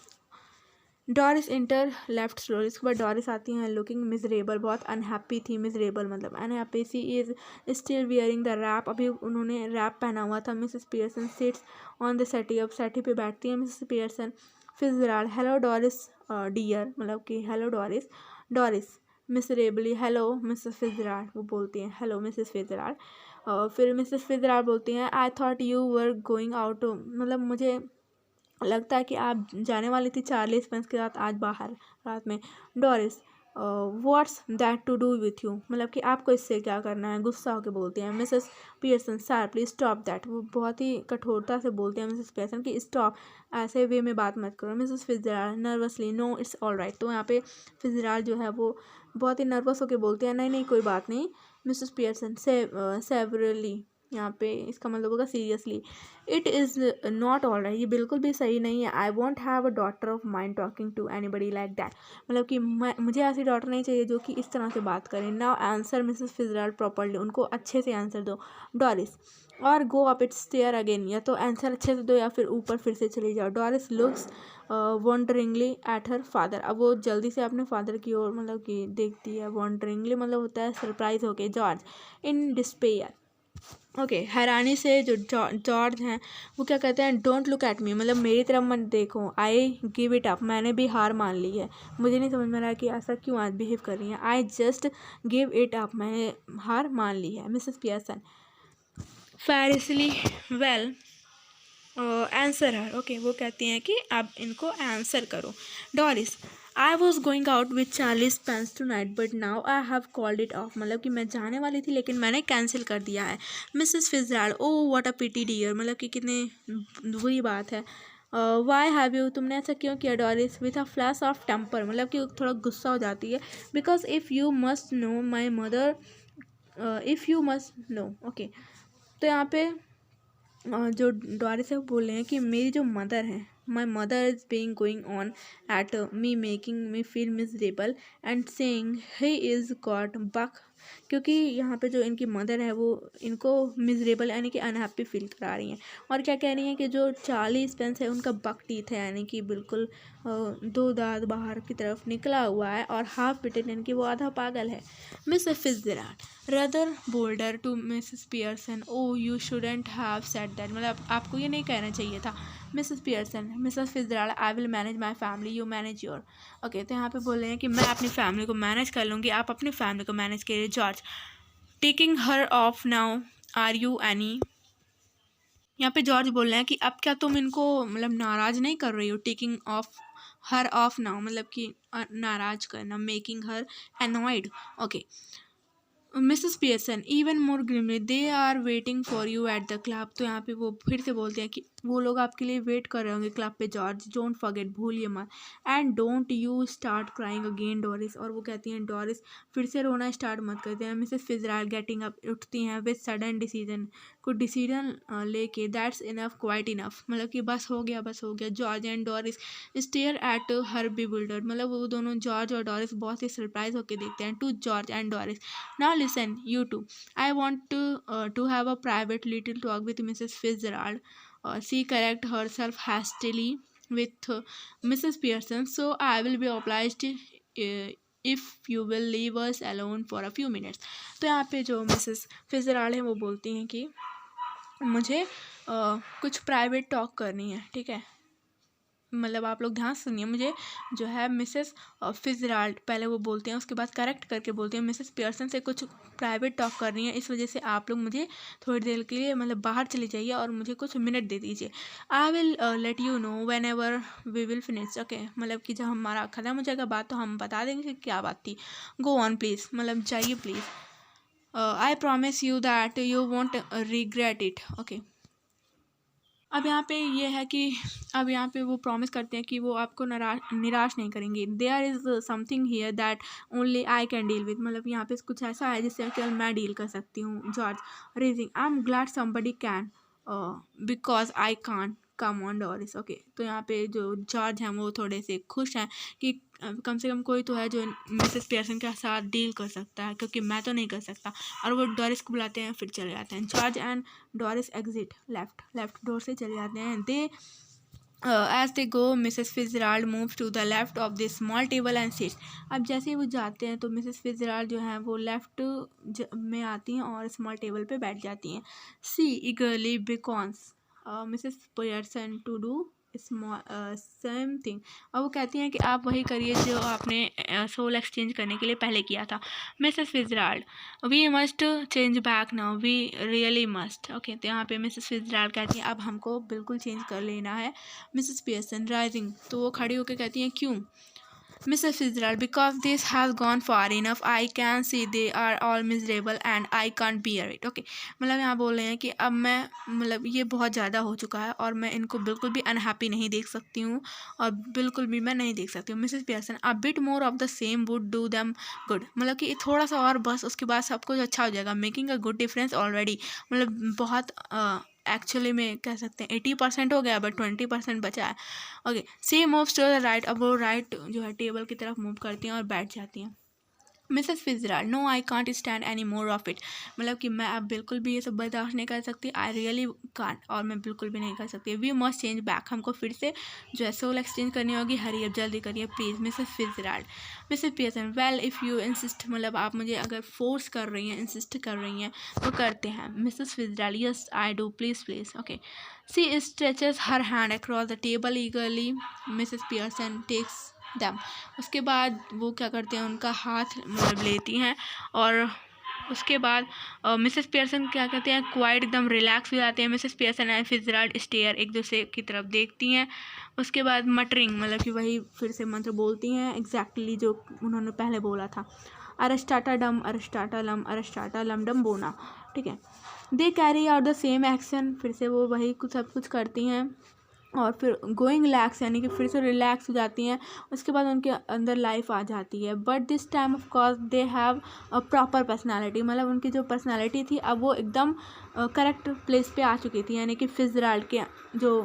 डॉरिस इंटर लेफ्ट स्लोली, इसके बाद डॉरिस आती हैं लुकिंग मिजरेबल, बहुत अनहैप्पी थी। मिजरेबल मतलब unhappy. She is still wearing the wrap, अभी उन्होंने रैप पहना हुआ था। Mrs Pearson sits on the settee, अब सेटी पे बैठती हैं Mrs Pearson. Fitzgerald, hello Doris dear, मतलब कि hello Doris. Doris miserably, hello Mrs Fitzgerald, वो बोलती हैं हेलो मिसेस फिtzgerald। फिर मिसेस फिtzgerald बोलती हैं I thought you were going out, मतलब मुझे लगता है कि आप जाने वाली थी चार्ली स्पेंस के साथ आज बाहर रात में। Doris what's that to do with you, मतलब कि आपको इससे क्या करना है, गुस्सा होकर बोलती हैं Mrs Pearson. Sharply stop that, वो बहुत ही कठोरता से बोलते हैं मिसेस पियर्सन कि स्टॉप, ऐसे वे में बात मत करो। Mrs Fitzgerald nervously, no it's all right, तो यहाँ पे फिtzgerald जो है वो बहुत ही नर्वस होकर बोलते हैं नहीं कोई बात नहीं। मिसेस पियर्सन सेवरली, यहाँ पे इसका मतलब होगा seriously. It is not all right, ये बिल्कुल भी सही नहीं है। I won't have a daughter of mind talking to anybody like that, मतलब कि मुझे ऐसी डॉटर नहीं चाहिए जो कि इस तरह से बात करें। Now answer Mrs Fitzgerald properly, उनको अच्छे से आंसर दो। डॉरिस और go up its stair again, या तो आंसर अच्छे से दो या फिर ऊपर फिर से चली जाओ। Doris looks wonderingly at her father, अब वो जल्दी से अपने फादर की ओर मतलब कि देखती है। वॉन्डरिंगली मतलब होता है सरप्राइज होके। जॉर्ज इन डिस्पेयर, ओके, हैरानी से जो जॉर्ज हैं वो क्या कहते हैं, डोंट लुक एट मी, मतलब मेरी तरफ मत देखो। आई गिव इट अप, मैंने भी हार मान ली है। मुझे नहीं समझ में रहा कि ऐसा क्यों आज बिहेव कर रही हैं। I just give it up, मैंने हार मान ली है। Mrs Pearson fiercely well answer her, okay, वो कहती हैं कि आप इनको आंसर करो। Doris I was going out with Charlie Spence tonight but now I have called it off, मतलब कि मैं जाने वाली थी लेकिन मैंने कैंसिल कर दिया है। Mrs Fitzgerald oh what a pity dear, मतलब कि कितनी बुरी बात है। वाई हैव यू, तुमने ऐसा क्यों किया। Doris with a flash of temper, मतलब कि थोड़ा गुस्सा हो जाती है। Because if you must know my mother, if you must know, okay, तो यहाँ पे जो डॉरिस है वो बोल रहे हैं कि मेरी जो मदर है, my mother is being going on at me making me feel miserable and saying he is got buck, क्योंकि यहाँ पे जो इनकी मदर है वो इनको मिजरेबल यानी कि अनहैप्पी फील करा रही हैं। और क्या कह रही हैं कि जो चार्ली स्पेंस है उनका बक टीथ है, यानी कि बिल्कुल दो दांत बाहर की तरफ निकला हुआ है, और हाफ बिटेन यानी कि वो आधा पागल है। Miss Fitzgerald rather bolder to Mrs Pearson, oh you shouldn't have said that, मतलब आपको ये नहीं कहना चाहिए था। Mrs Pearson Mrs Fitzgerald I will manage my family, you manage your, okay, तो यहाँ पे बोल रहे हैं कि मैं अपनी फैमिली को मैनेज कर लूँगी, आप अपनी फैमिली को मैनेज करिए। George taking her off now are you any, यहाँ पे जॉर्ज बोल रहे हैं कि अब क्या तुम इनको मतलब नाराज़ नहीं कर रही हो। Taking off her off now मतलब कि नाराज़ करना। Making her annoyed, okay. Mrs Pearson even more grimly they are waiting for you at the club, तो यहाँ पे वो फिर से बोलते हैं कि वो लोग आपके लिए वेट कर रहे होंगे क्लब पे। जॉर्ज डोंट फॉरगेट, भूलिए मत। And don't you start crying again Doris, और वो कहती हैं डॉरिस फिर से रोना स्टार्ट मत करते हैं। मिसेस फिtzgerald गेटिंग अप, उठती हैं विद सडन डिसीजन, कुछ डिसीजन लेके। दैट्स इनफ, क्वाइट इनफ, मतलब कि बस हो गया। George and Doris stare at her bewildered, मतलब वो दोनों जॉर्ज और डॉरिस बहुत ही सरप्राइज होकर देखते हैं। To George and Doris, now listen you two, I want to have a private little talk with Mrs. Fitzgerald. She correct herself hastily with Mrs. Pearson, so I will be obliged if you will leave us alone for a few minutes. तो यहाँ पे जो Mrs फिtzgerald है वो बोलती हैं कि मुझे कुछ प्राइवेट टॉक करनी है, ठीक है। मतलब आप लोग ध्यान सुनिए, मुझे जो है मिसेस फिtzgerald पहले वो बोलते हैं, उसके बाद करेक्ट करके बोलते हैं मिसेस पियर्सन से कुछ प्राइवेट टॉक करनी है, इस वजह से आप लोग मुझे थोड़ी देर के लिए मतलब बाहर चले जाइए और मुझे कुछ मिनट दे दीजिए। I will let you know whenever we will finish, okay. मतलब कि जब हमारा ख़त्म हो जाएगा बात तो हम बता देंगे कि क्या बात थी। गो ऑन प्लीज़, मतलब जाइए please. I promise you that you won't regret it, okay. अब यहाँ पे ये है कि अब यहाँ पे वो प्रॉमिस करते हैं कि वो आपको निराश नहीं करेंगे। There is something here that only I can deal with, मतलब यहाँ पे कुछ ऐसा है जिससे केवल मैं डील कर सकती हूँ। George raising, I am glad somebody can because I can't come on Doris, okay. तो यहाँ पे जो जॉर्ज हैं वो थोड़े से खुश हैं कि कम से कम कोई तो है जो मिसेस पियर्सन के साथ डील कर सकता है, क्योंकि मैं तो नहीं कर सकता। और वो डोरिस को बुलाते हैं, फिर चले जाते हैं। George and Doris exit left door से चले जाते हैं। They as they go Mrs Fitzgerald move to the left of this small table and seats. अब जैसे ही वो जाते हैं तो मिसेस फिtzgerald जो है वो लेफ्ट में आती हैं और स्मॉल टेबल पे बैठ जाती हैं। She eagerly beckons Mrs Pearson to do same thing. और वो कहती हैं कि आप वही करिए जो आपने सोल एक्सचेंज करने के लिए पहले किया था। Mrs Fitzgerald, we must change back now, we really must, okay. तो यहाँ पे मिसेस फिtzgerald कहती हैं अब हमको बिल्कुल चेंज कर लेना है। मिसेस पियर्सन राइजिंग, तो वो खड़ी होकर कहती हैं क्यों। Mrs. Fitzgerald, because this has gone far enough, I can see they are all miserable and I can't bear it, okay। मतलब यहाँ बोल रहे हैं कि अब मैं मतलब ये बहुत ज़्यादा हो चुका है और मैं इनको बिल्कुल भी अनहैप्पी नहीं देख सकती हूँ और बिल्कुल भी मैं नहीं देख सकती हूँ। Mrs Pearson, a bit more of the same would do them good, मतलब कि थोड़ा सा और बस, उसके बाद सब कुछ अच्छा हो जाएगा। Making a good difference already, मतलब बहुत एक्चुअली में कह सकते हैं 80% हो गया, बट 20% बचा है, okay. She moves to the right, अब वो राइट जो है टेबल की तरफ मूव करती हैं और बैठ जाती हैं। Mrs Fitzgerald, no I can't stand any more of it, मतलब कि मैं अब बिल्कुल भी ये सब बर्दाश्त नहीं कर सकती। आई रियली कांट, और मैं बिल्कुल भी नहीं कर सकती। वी मस्ट चेंज बैक, हमको फिर से जो है सोल एक्सचेंज करनी होगी। हरी अब जल्दी करिए please. Mrs Fitzgerald, Mrs Pearson, well if you insist, मतलब आप मुझे अगर फोर्स कर रही हैं, इंसिस्ट कर रही हैं तो करते हैं। Mrs Fitzgerald, yes I do, please please, okay. She stretches her hand across the table eagerly, Mrs Pearson takes them, उसके बाद वो क्या करते हैं, उनका हाथ मतलब लेती हैं और उसके बाद मिसेस पियर्सन क्या कहते हैं, क्वाइट एकदम रिलैक्स हो जाते हैं। मिसेस पियर्सन एंड फिtzgerald स्टेयर, एक दूसरे की तरफ देखती हैं। उसके बाद मटरिंग, मतलब कि वही फिर से मंत्र बोलती हैं एग्जैक्टली जो उन्होंने पहले बोला था। अरस्टाटा डम अरस्टाटा लम अरस्टाटा लम डम बोना, ठीक है। They carry out the same action, फिर से वो वही कुछ सब कुछ करती हैं और फिर गोइंग रिलैक्स, यानी कि फिर से रिलैक्स हो जाती हैं। उसके बाद उनके अंदर लाइफ आ जाती है। But this time of course they have a proper personality, मतलब उनकी जो पर्सनालिटी थी अब वो एकदम करेक्ट प्लेस पे आ चुकी थी, यानी कि फिtzgerald के जो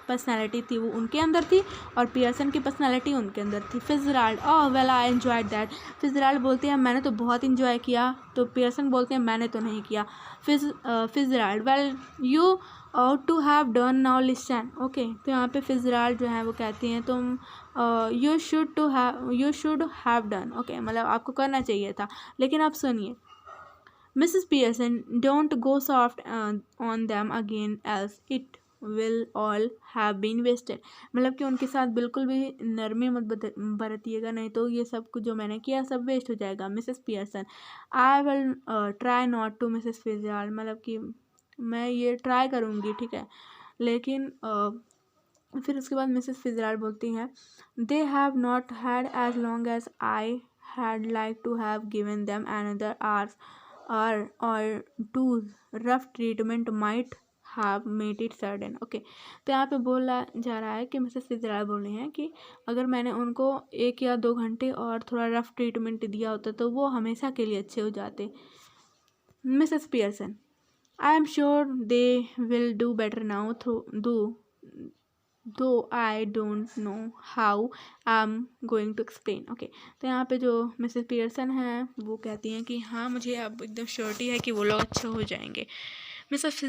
पर्सनालिटी थी वो उनके अंदर थी और पियर्सन की पर्सनालिटी उनके अंदर थी। Fitzgerald, oh well I enjoyed that, Fitzgerald बोलते हैं मैंने तो बहुत इन्जॉय किया, तो पियर्सन बोलते हैं मैंने तो नहीं किया। Fitzgerald, well you to have done, now listen, okay. तो यहाँ पे फिtzgerald जो है वो कहती हैं तुम you should have done, okay, मतलब आपको करना चाहिए था, लेकिन आप सुनिए। Mrs Pearson, don't go soft on them again else it will all have been wasted, मतलब कि उनके साथ बिल्कुल भी नरमी मत बरतिएगा, नहीं तो ये सब कुछ जो मैंने किया सब वेस्ट हो जाएगा। Mrs Pearson, I will try not to, Mrs Fitzgerald, मतलब कि मैं ये ट्राई करूँगी, ठीक है, लेकिन फिर उसके बाद मिसेस फिtzgerald बोलती हैं they have not had as long as I had like to have given them another hours or two rough treatment might have made it sudden, okay. तो यहाँ पे बोला जा रहा है कि मिसेस फिtzgerald बोल रही हैं कि अगर मैंने उनको 1 या 2 घंटे और थोड़ा रफ ट्रीटमेंट दिया होता तो वो हमेशा के लिए अच्छे हो जाते। Mrs Pearson, I am sure they will do better now, though I don't know how I'm going to explain, okay। तो यहाँ पे जो मिसेस पियर्सन हैं वो कहती हैं कि हाँ मुझे अब एकदम श्योरिटी है कि वो लोग अच्छे हो जाएंगे। मिसेस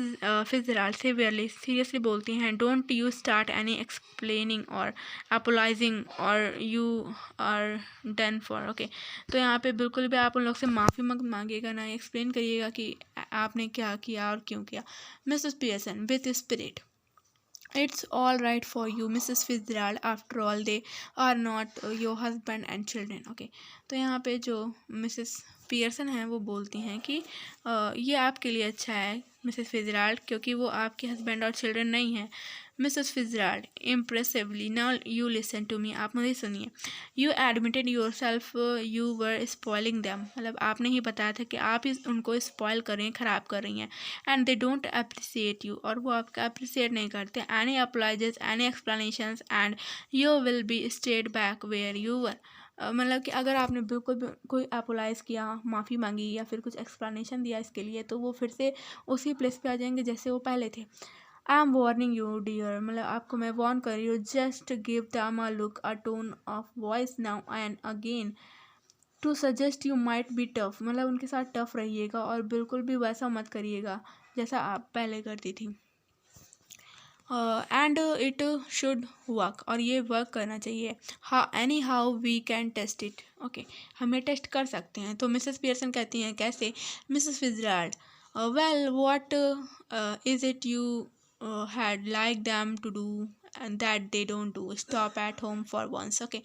फिtzgerald severely सीरियसली बोलती हैं, don't you start any explaining और अपोलाइजिंग और you are done for. Okay, तो यहाँ पे बिल्कुल भी आप उन लोग से माफ़ी मत मांगिएगा, ना एक्सप्लेन करिएगा कि आपने क्या किया और क्यों किया। Mrs Pearson with spirit, It's all right for you, Mrs. Fitzgerald. After all, they are not your husband and children. Okay, तो यहाँ पे जो मिसेस पियर्सन हैं वो बोलती हैं कि ये आपके लिए अच्छा है मिसेस फिtzgerald, क्योंकि वो आपके हस्बैंड और चिल्ड्रन नहीं हैं। Mrs Fitzgerald impressively, now you listen to me, आप मुझे सुनिए। You admitted your self you were spoiling them, मतलब आपने ही बताया था कि आप ही उनको स्पॉइल कर रही हैं, ख़राब कर रही हैं। And they don't appreciate you, और वो आपका अप्रिसिएट नहीं करते। Any apologies, any explanations and you will be stayed back where you were. मतलब कि अगर आपने बिल्कुल भी कोई अपोलाइज़ किया, माफ़ी मांगी या फिर कुछ एक्सप्लेनेशन दिया इसके लिए, तो वो फिर से उसी प्लेस पे आ जाएंगे जैसे वो पहले थे। I am warning you dear, मतलब आपको मैं वार्न कर रही हूँ। Just give them a look, a tone of voice now and again to suggest you might be tough, मतलब उनके साथ टफ रहिएगा और बिल्कुल भी वैसा मत करिएगा जैसा आप पहले करती थी। एंड इट शुड वर्क, और ये वर्क करना चाहिए। हाँ, anyhow we can test it. Okay, हमें टेस्ट कर सकते हैं। तो मिसेस पियर्सन कहती हैं, कैसे? Mrs Fitzgerald, well what is it you had like them to do and that they don't do, stop at home for once। okay,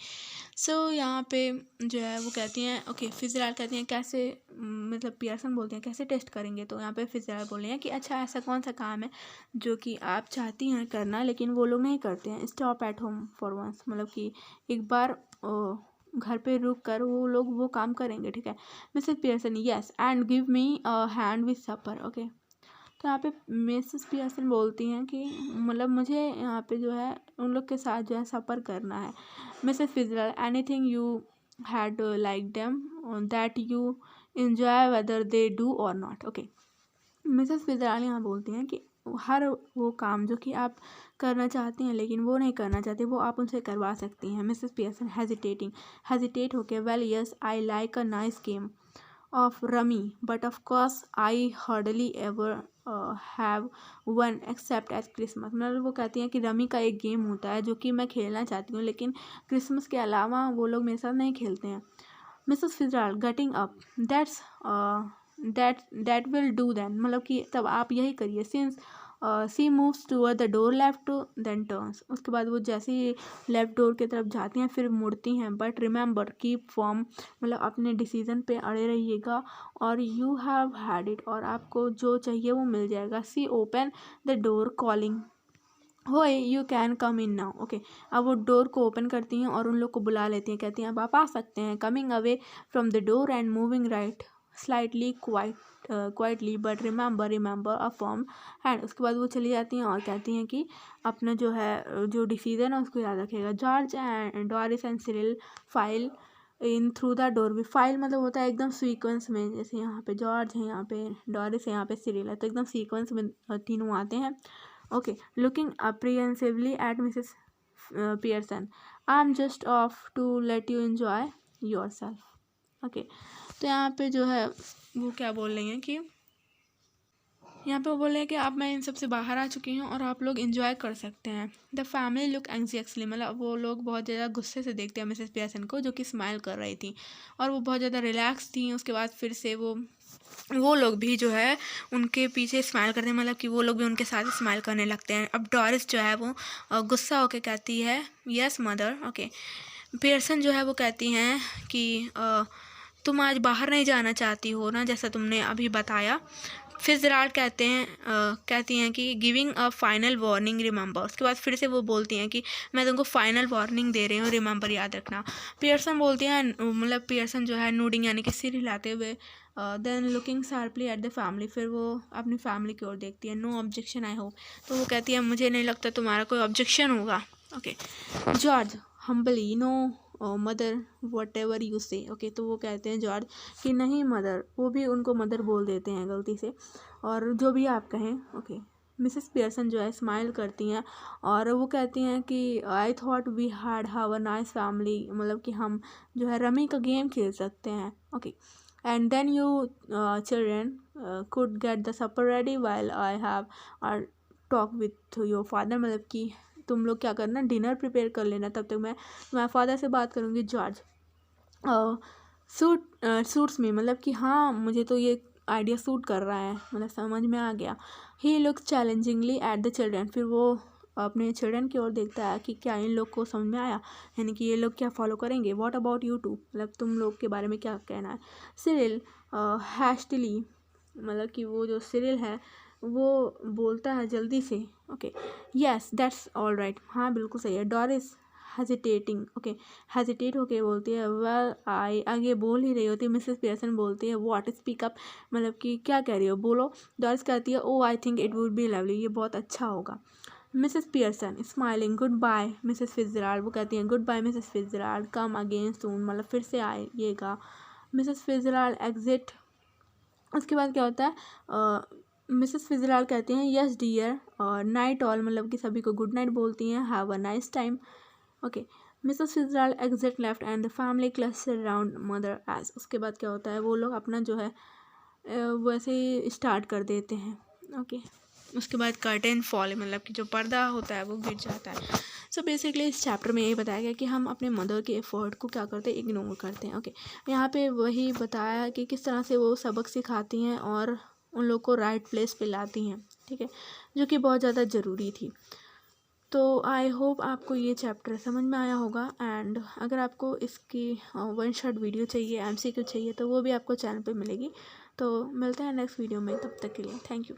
सो यहाँ पे जो है वो कहती हैं, ओके फिtzgerald कहती हैं कैसे, मतलब पियर्सन बोलते हैं कैसे टेस्ट करेंगे। तो यहाँ पे फिtzgerald बोल रहे हैं कि अच्छा ऐसा कौन सा काम है जो कि आप चाहती हैं करना लेकिन वो लोग नहीं करते हैं। Stop at home for once, मतलब कि एक बार घर पे रुक कर वो लोग वो काम करेंगे, ठीक है। Mrs Pearson, yes, and give me a hand with supper. Okay, तो यहाँ पे मिसेस पियर्सन बोलती हैं कि मतलब मुझे यहाँ पे जो है उन लोग के साथ जो है सफ़र करना है। Mrs Fitzgerald, anything you had like them that you enjoy whether they do or not। Okay, Mrs Fitzgerald यहाँ बोलती हैं कि हर वो काम जो कि आप करना चाहती हैं लेकिन वो नहीं करना चाहती, वो आप उनसे करवा सकती हैं। मिसेस पियर्सन हेजिटेट होके, well yes, I like a nice game of rummy, but of course I hardly ever have one except at Christmas। मतलब वो कहती हैं कि रमी का एक गेम होता है जो कि मैं खेलना चाहती हूँ लेकिन क्रिसमस के अलावा वो लोग मेरे साथ नहीं खेलते हैं। Mrs Fitzgerald, getting up, that's that will do then, मतलब कि तब आप यही करिए। Since she moves toward the door left then turns, उसके बाद वो जैसे ही लेफ्ट डोर की तरफ जाती हैं फिर मुड़ती हैं। बट रिमेंबर, कीप फॉर्म, मतलब अपने डिसीजन पे अड़े रहिएगा। और यू हैव हैड इट, और आपको जो चाहिए वो मिल जाएगा। सी ओपन द डोर कॉलिंग, होए you can come in now. Okay, अब वो डोर को ओपन करती हैं और उन लोग को बुला लेती हैं, कहती हैं अब आप आ सकते हैं। Coming away from the door and moving right slightly quietly, but remember a firm hand. उसके बाद वो चली जाती हैं और कहती हैं कि अपना जो है जो डिसीजन है उसको याद रखेगा। George and Doris and Cyril file in through the door way, file मतलब होता है एकदम सीक्वेंस में, जैसे यहाँ पे जॉर्ज है, यहाँ पे डोरिस है, यहाँ पे सिरिल है, तो एकदम सीक्वेंस में तीनों आते हैं। Okay, looking apprehensively at Mrs Pearson, I am just off to let you enjoy your self. Okay, तो यहाँ पे जो है वो क्या बोल रही हैं कि यहाँ पे वो बोल रहे हैं कि आप, मैं इन सब से बाहर आ चुकी हूँ और आप लोग इन्जॉय कर सकते हैं। द फैमिली लुक एंग्जियसली, मतलब वो लोग बहुत ज़्यादा गुस्से से देखते हैं मिसेस पियर्सन को जो कि स्माइल कर रही थी और वो बहुत ज़्यादा रिलैक्स थी। उसके बाद फिर से वो लोग भी जो है उनके पीछे स्माइल करते हैं, मतलब कि वो लोग भी उनके साथ स्माइल करने लगते हैं। अब डोरिस जो है वो गुस्सा होकर कहती है, यस मदर। ओके, पियर्सन जो है वो कहती हैं कि तुम आज बाहर नहीं जाना चाहती हो ना, जैसा तुमने अभी बताया। फिtzgerald कहती हैं कि giving a final warning remember, उसके बाद फिर से वो बोलती हैं कि मैं तुमको फाइनल वार्निंग दे रही हूँ, रिमेंबर, याद रखना। पियर्सन बोलती हैं, मतलब पियर्सन जो है नोडिंग यानी कि सिर हिलाते हुए, then looking sharply at the family, फिर वो अपनी फैमिली की ओर देखती है। नो ऑब्जेक्शन आई होप, तो वो कहती है मुझे नहीं लगता तुम्हारा कोई ऑब्जेक्शन होगा। Okay, George humbly, no mother whatever you say. Okay, तो वो कहते हैं जॉर्ज कि नहीं मदर, वो भी उनको मदर बोल देते हैं गलती से, और जो भी आप कहें। ओके, मिसेस पियर्सन जो है स्माइल करती हैं और वो कहती हैं कि I thought we had have a nice family, मतलब कि हम जो है रमी का गेम खेल सकते हैं। Okay, and then you children could get the supper ready while I have a talk with your father, मतलब कि तुम लोग क्या करना, डिनर प्रिपेयर कर लेना, तब तक मैं तुम्हारे फादर से बात करूँगी. जॉर्ज सूट्स में, मतलब कि हाँ मुझे तो ये आइडिया सूट कर रहा है, मतलब समझ में आ गया. He looks challengingly at the children, फिर वो अपने चिल्ड्रन की ओर देखता है कि क्या इन लोग को समझ में आया, यानी कि ये लोग क्या फॉलो करेंगे. व्हाट अबाउट यू टू, मतलब तुम लोग के बारे में क्या कहना है. सिरिल हैस्टिली, मतलब कि वो जो सिरिल है वो बोलता है जल्दी से. Okay, yes that's all right, हाँ बिल्कुल सही है. डोरिस हेजिटेटिंग, ओके, हेजिटेट होके बोलती है. वेल आई, आगे बोल ही रही होती है. मिसेस पियर्सन बोलती है व्हाट, स्पीक अप, मतलब कि क्या कह रही हो, बोलो. डॉरिस कहती है oh I think it would be lovely, ये बहुत अच्छा होगा. Mrs Pearson smiling, goodbye Mrs Fitzgerald, वो कहती हैं goodbye Mrs Fitzgerald, come again soon, मतलब फिर से आइएगा. Mrs Fitzgerald exit. उसके बाद क्या होता है, मिसेस फिट्जराल्ड कहती हैं यस डियर, और नाइट ऑल, मतलब कि सभी को गुड नाइट बोलती हैं. Have a nice time. Okay, Mrs Fitzgerald exit left and the family cluster around mother as. उसके बाद क्या होता है, वो लोग अपना जो है वैसे ही स्टार्ट कर देते हैं. ओके, उसके बाद कर्टेन फॉल, मतलब कि जो पर्दा होता है वो गिर जाता है. सो बेसिकली इस चैप्टर में यही बताया गया कि हम अपने मदर के एफर्ट को क्या करते हैं, इग्नोर करते हैं. ओके, यहाँ पे वही बताया कि किस तरह से वो सबक सिखाती हैं और उन लोग को राइट प्लेस पे लाती हैं. ठीक है, जो कि बहुत ज़्यादा ज़रूरी थी. तो आई होप आपको ये चैप्टर समझ में आया होगा. एंड अगर आपको इसकी वन शॉट वीडियो चाहिए, MCQ चाहिए, तो वो भी आपको चैनल पे मिलेगी. तो मिलते हैं नेक्स्ट वीडियो में, तब तक के लिए थैंक यू.